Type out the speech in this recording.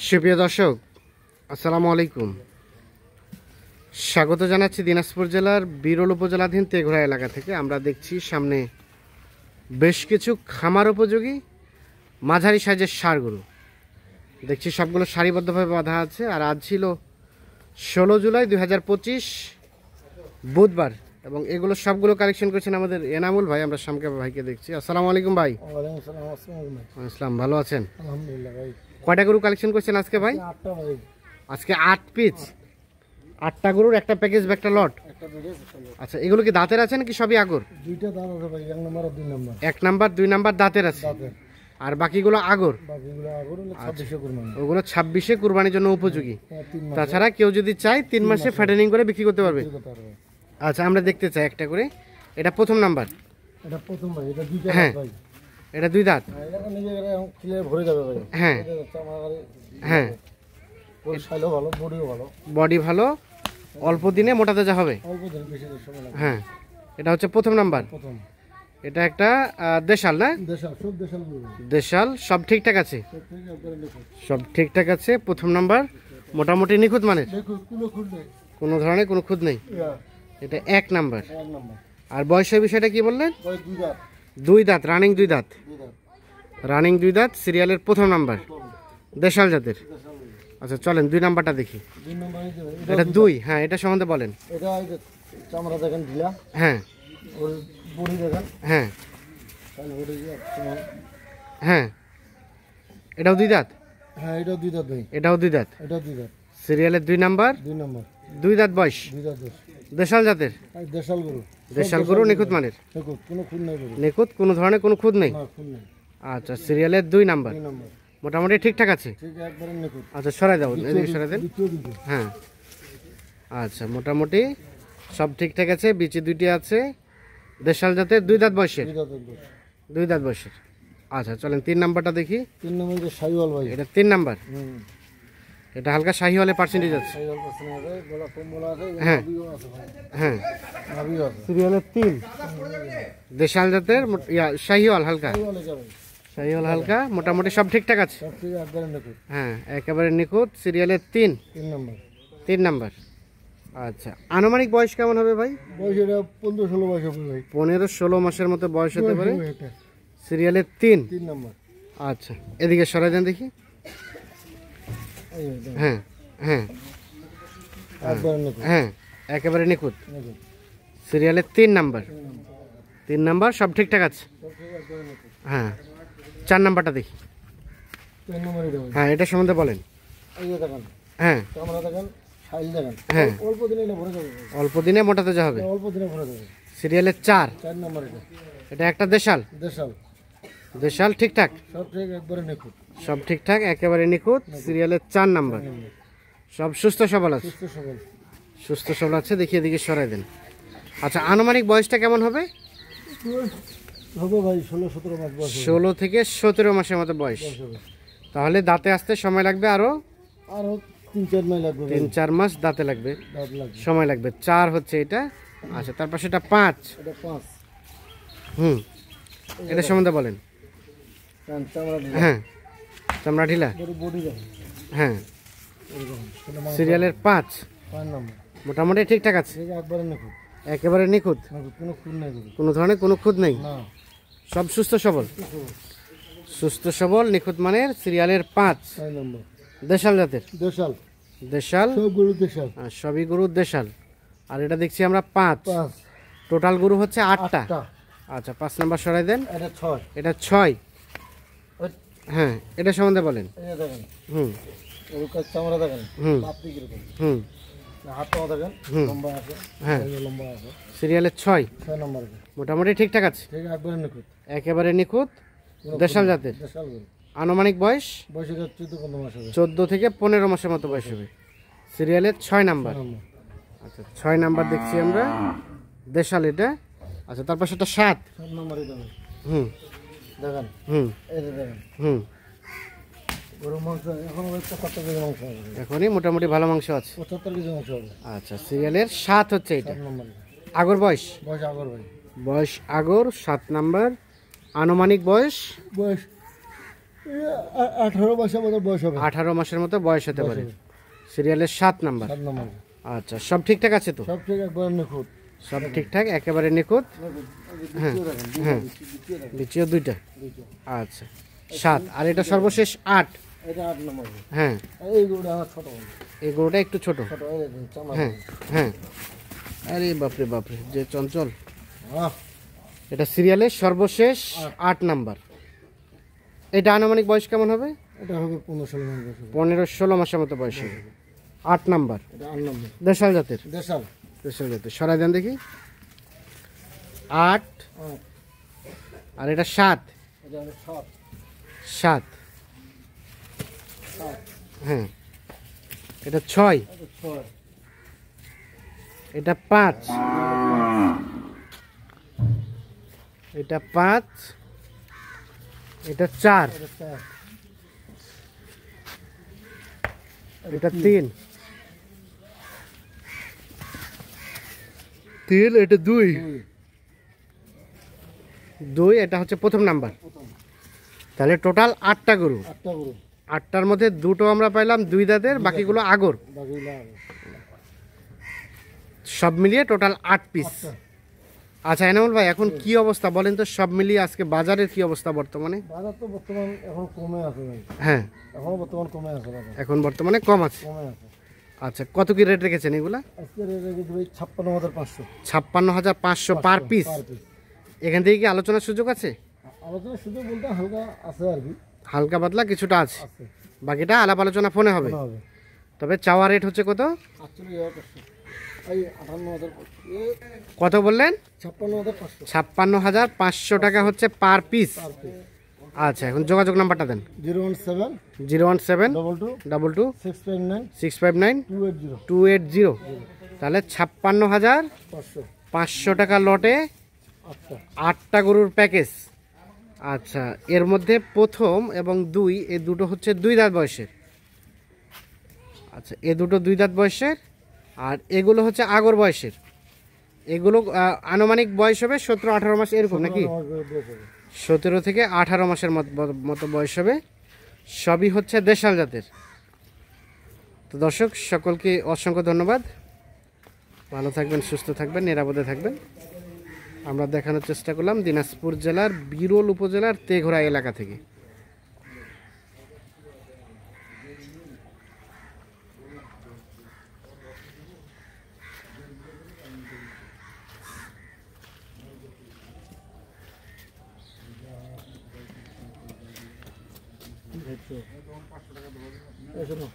সুপ্রিয় দর্শক, আসসালামু আলাইকুম। স্বাগত জানাচ্ছি দিনাজপুর জেলার বিরল উপজেলাধীন তেঘরা এলাকা থেকে। আমরা দেখছি সামনে বেশ কিছু খামার উপযোগী মাঝারি সাইজের ষাঁড় গরু দেখছি, সবগুলো সারিবদ্ধভাবে বাঁধা আছে। আর আজ ছিল 16 জুলাই 2025 বুধবার, এবং এগুলো সবগুলো কালেকশন করেছেন আমাদের এনামুল ভাই। আমরা শামকে ভাইকে দেখছি। আসসালামু আলাইকুম ভাই। আসসালাম, ভালো আছেন? আলহামদুলিল্লাহ ভাই। কয়টা গরু কালেকশন করছেন আজকে ভাই? 8টা ভাই। আজকে 8 পিস, 8টা গরুর একটা প্যাকেজ বা একটা লট। আচ্ছা, এগুলো কি দাঁতের আছে নাকি সবই আগর? দুইটা দাঁত আছে ভাই, 1 নাম্বার আর 2 নাম্বার। 1 নাম্বার 2 নাম্বার দাঁতের আছে, আর বাকিগুলো আগর। বাকিগুলো আগর হলো 26 কুরবানি। ওগুলো 26-এ কুরবানির জন্য উপযোগী। তাছাড়া কেউ যদি চায় 3 মাসে ফ্যাটেনিং করে বিক্রি করতে পারবে। আচ্ছা, আমরা দেখতে চাই একটা করে। এটা প্রথম নাম্বার। এটা প্রথম ভাই, এটা দুইটা হ্যাঁ ভাই। এটা 2 দাঁত। এটা নিজে ক্লিয়ার ভরে যাবে ভাই। হ্যাঁ হ্যাঁ, পরিষ্কারও ভালো, বডিও ভালো। বডি ভালো, অল্প দিনে মোটা তাজা হবে। অল্প দিন, বেশি দিন সময় লাগবে। হ্যাঁ, এটা হচ্ছে প্রথম নাম্বার। প্রথম এটা একটা দেশাল না? দেশাল, সব দেশাল গরু। দেশাল, সব ঠিকঠাক আছে? সব থেকে একবারে দেখো। সব ঠিকঠাক আছে। প্রথম নাম্বার, মোটামুটি নিখুঁত মানের, দেখো কোনো খুঁত নেই। কোনো ধরনের কোনো খুঁত নেই। এটা 1 নাম্বার। 1 নাম্বার। আর বয়সের বিষয়টা কি বললেন? ভাই 2 দাঁত। 2 দাঁত, রানিং 2 দাঁত। 2 দাঁত। রানিং 2 দাঁত, সিরিয়ালের প্রথম নাম্বার, দেশাল জাতের। দেশাল গরু। আচ্ছা চলেন 2 নাম্বারটা দেখি। 2 নাম্বারই দেবে। এটা 2, হ্যাঁ, এটা সম্বন্ধে বলেন। এটা এই যে চামড়া দেখেন ঢিলা, হ্যাঁ ওর বডি দেখেন, হ্যাঁ তাহলে বডি একদম। হ্যাঁ, এটাও 2 দাঁত। হ্যাঁ, এটাও 2 দাঁত ভাই। এটাও 2 দাঁত, এটাও 2 দাঁত। সিরিয়ালের 2 নাম্বার, 2 নাম্বার। 2 দাঁত বয়স, 2 দাঁত দোষ। দেশাল জাতের। আর দেশাল গরু। দেশাল গরু, নিখুঁত মানের। দেখো কোনো খুন নাই গরু। নিখুঁত, কোনো ধরনের কোনো খুঁত নেই। না, খুন নাই। আচ্ছা, সিরিয়ালের 2 নাম্বার, 2 নাম্বার। মোটামুটি ঠিকঠাক আছে। ঠিক একবারে নিখুঁত। আচ্ছা সরাই দাও, এদিকে সরাই দেন। দ্বিতীয় দিকে। হ্যাঁ, আচ্ছা মোটামুটি সব ঠিকঠাক আছে। বিচি 2টি আছে, দেশাল জাতের, 2 দাঁত বয়সের। 2 দাঁত দোষ। 2 দাঁত বয়সের। আচ্ছা চলেন 3 নাম্বারটা দেখি। 3 নাম্বার যে শাইওয়াল ভাই। এটা 3 নাম্বার। হুম। এটা হালকা শাহিওয়ালের পার্সেন্টেজ আছে। শাইওয়াল পছন্দ আছে, গলা কম্বলা আছে, হ্যাঁ। নাভিও আছে ভাই। হ্যাঁ, নাভিও আছে। সিরিয়ালের 3, দেশাল জাতের, শাহিওয়াল হালকা। শাইওয়াল এটা ভাই। শাহিওয়াল হালকা, মোটামুটি সব ঠিকঠাক আছে। সব থেকে একবারে নিখুঁত। হ্যাঁ, একেবারে নিখুঁত। সিরিয়ালের 3 3 নাম্বার। 3 নাম্বার। আচ্ছা, আনুমানিক বয়স কেমন হবে ভাই? বয়স এটা 15-16 বয়স হবে ভাই। 15-16 মাসের মতো বয়স হতে পারে। বয়স এটা। সিরিয়ালের 3। 3 নাম্বার। আচ্ছা, এদিকে সরাই দেন দেখি। এই যে, হ্যাঁ হ্যাঁ একবারে নিখুঁত। হ্যাঁ, একেবারে নিখুঁত। নিখুঁত। সিরিয়ালের 3 নাম্বার। 3 নাম্বার, সব ঠিকঠাক আছে। সব থেকে একবারে নিখুঁত। হ্যাঁ, 4 নাম্বারটা দেখি। 3 নাম্বার এটা ভাই। হ্যাঁ, এটা সম্বন্ধে বলেন। এই যে দেখেন, হ্যাঁ চামড়া দেখেন, শাইল দেখেন। হ্যাঁ, অল্প দিনে এটা ভরে যাবে ভাই। অল্প দিনে মোটা তাজা হবে। অল্প দিনে ভরে যাবে। সিরিয়ালের 4। 4 নাম্বার এটা। এটা একটা দেশাল। দেশাল। দেশাল ঠিকঠাক, সব থেকে একবারে নিখুঁত। সব ঠিকঠাক, একেবারে নিখুঁত। সিরিয়ালের 4 নাম্বার, সব সুস্থ সবল আছে। সুস্থ সবল। সুস্থ সবল আছে। দেখি এদিকে সরাই দেন। আচ্ছা, আনুমানিক বয়সটা কেমন হবে? হবে ভাই 16-17 মাস বয়স হবে। 16 থেকে 17 মাসের মতো বয়স। হবে। তাহলে দাঁতে আসতে সময় লাগবে আরো আরো 3-4 মাস লাগবে ভাই। 3-4 মাস দাঁতে লাগবে, দাঁত লাগবে। সময় লাগবে। 4 হচ্ছে এটা। আচ্ছা, তারপর সেটা 5। এটা 5। হুম, এটা সম্বন্ধে বলেন। কারণ চামড়া ঢিলা। হ্যাঁ, চামড়া ঢিলা। গরু বডি দেখেন। হ্যাঁ, এরকম। কোনো মাংস। সিরিয়ালের 5, 5 নাম্বার। মোটামুটি ঠিকঠাক আছে। ঠিক একবারে নিখুঁত। একেবারে নিখুঁত, নিখুঁত, কোনো খুন নাই গরু। কোনো ধরনের কোনো খুঁত নেই। না। সব সুস্থ সবল, সুস্থ সবল, নিখুঁত মানের। সিরিয়ালের 5, 4 নাম্বার। দেশাল জাতের। দেশাল। দেশাল, সব গরু দেশাল। আর সবই গরুর দেশাল। আর এটা দেখছি আমরা 5। 5। টোটাল গরু হচ্ছে 8টা। 8টা। আচ্ছা, 5 নাম্বার সরাই দেন। এটা 6। এটা 6। ওই হ্যাঁ, এটা সম্বন্ধে বলেন। এই যে দেখেন, হুম গরুর কাছে চামড়া দেখেন। হুম পাপড়ি কিরকম। হুম হাতটাও দেখেন, হুম। লম্বা আছে। হ্যাঁ, এই যে লম্বা আছে। সিরিয়ালের 6, 6 নাম্বার এটা। মোটামুটি ঠিকঠাক আছে। ঠিক একবারে নিখুঁত। একেবারে নিখুঁত, দেশাল জাতের। দেশাল গরু। আনুমানিক বয়স বয়স এটা 14-15 মাস হবে। 14 থেকে 15 মাসের মতো বয়স হবে। সিরিয়ালের 6 নাম্বার। নাম্বার। আচ্ছা, 6 নাম্বার দেখছি আমরা, দেশাল এটা। আচ্ছা, তারপর সেটা 7। 7 নাম্বার এটা ভাই। হুম দেখেন, হুম এই যে দেখেন, হুম গরুর মাংস এখন 75 কেজি মাংস হবে। এখনই মোটামুটি ভালো মাংস আছে। 75 কেজি মাংস হবে। আচ্ছা, সিরিয়ালের 7 হচ্ছে এটা। 7 নাম্বার। আগর বয়স, বয়স আগর ভাই। বয়স আগর 7 নাম্বার। আনুমানিক বয়স বয়স 18 মাসের মতো বয়স হবে। 18 মাসের মতো বয়স হতে পারে। হবে। সিরিয়ালের 7 নাম্বার। 7 নম্বর। আচ্ছা, সব ঠিকঠাক আছে তো? সব ঠিক একবার নিখুঁত। সব ঠিকঠাক, একেবারে নিখুঁত। হ্যাঁ হ্যাঁ, দ্বিতীয় দুইটা। আচ্ছা 7, আর এটা সর্বশেষ 8। এটা 8 নম্বর। হ্যাঁ, এই গরুটা আমার ছোট বন্ধু। এই গরুটা একটু ছোট। ছোট এই দেখুন, চামড়া। হ্যাঁ হ্যাঁ, আরে বাপরে বাপরে, যে চঞ্চল। আহ, এটা সিরিয়ালের সর্বশেষ 8 নাম্বার। এটা আনুমানিক বয়স কেমন হবে? এটা হবে 15-16 মাস বয়স হবে। 15-16 মাসের মতো বয়স হবে। 8 নাম্বার, এটা 8 নম্বর। দেশাল জাতের। দেশাল। দেশাল জাতের, সরাই দেন দেখি। 8, আর এটা 7। এটা হলো 7। 7, হ্যাঁ। এটা 6, এটা 6। এটা 5, এটা 5, এটা 4, এটা 4। এটা 3, এটা 2, 2, এটা হচ্ছে প্রথম নাম্বার। তাহলে টোটাল 8টা গরু। 8টা গরু। 8টার মধ্যে 2টো আমরা পাইলাম 2 দাঁতের, বাকিগুলো আগর। বাকিগুলো সব মিলিয়ে টোটাল 8 পিস। আচ্ছা এনামুল ভাই, এখন কি অবস্থা বলেন তো, সব মিলিয়ে আজকে বাজারের কি অবস্থা বর্তমানে? বাজার তো বর্তমান এখন কমে আছে ভাই। হ্যাঁ, এখন বর্তমান কমে আছে বাজার। এখন বর্তমানে কম আছে। কমে আছে। আচ্ছা, কত কি রেট রেখেছেন এগুলা? আজকে রেট রেখেছি ভাই 56,500 56,500 পার পিস। Per piece. এখান থেকে কি আলোচনার সুযোগ আছে? আলোচনা শুধু বলতে হালকা আছে আর কি। হালকা পাতলা কিছুটা আছে, আছে। বাকিটা আলাপ আলোচনা ফোনে হবে। মনে হবে। তবে চাওয়া রেট হচ্ছে কত? 48,500। এই 58,500। কত বললেন? 56,500 56,500 টাকা হচ্ছে পার পিস। Per piece. আচ্ছা, এখন যোগাযোগ নাম্বারটা দেন। 017 017 22 22 659 659 280 280। তাহলে 56,500 টাকা লটে 8টা গরুর প্যাকেজ। আচ্ছা, এর মধ্যে প্রথম এবং 2, এই দুটো হচ্ছে 2 দাঁত বয়সের। আচ্ছা, এ দুটো 2 দাঁত বয়সের, আর এগুলো হচ্ছে আগর বয়সের। এগুলো আনুমানিক বয়স হবে 17-18 মাস এরকম নাকি? 17 থেকে 18 মাসের মতো বয়স হবে। সবই হচ্ছে দেশাল জাতের। তো দর্শক সকলকে অসংখ্য ধন্যবাদ। ভালো থাকবেন, সুস্থ থাকবেন, নিরাপদে থাকবেন। আমরা দেখানোর চেষ্টা করলাম দিনাজপুর জেলার বিরল উপজেলার তেঘরা এলাকা থেকে। এই শোনো।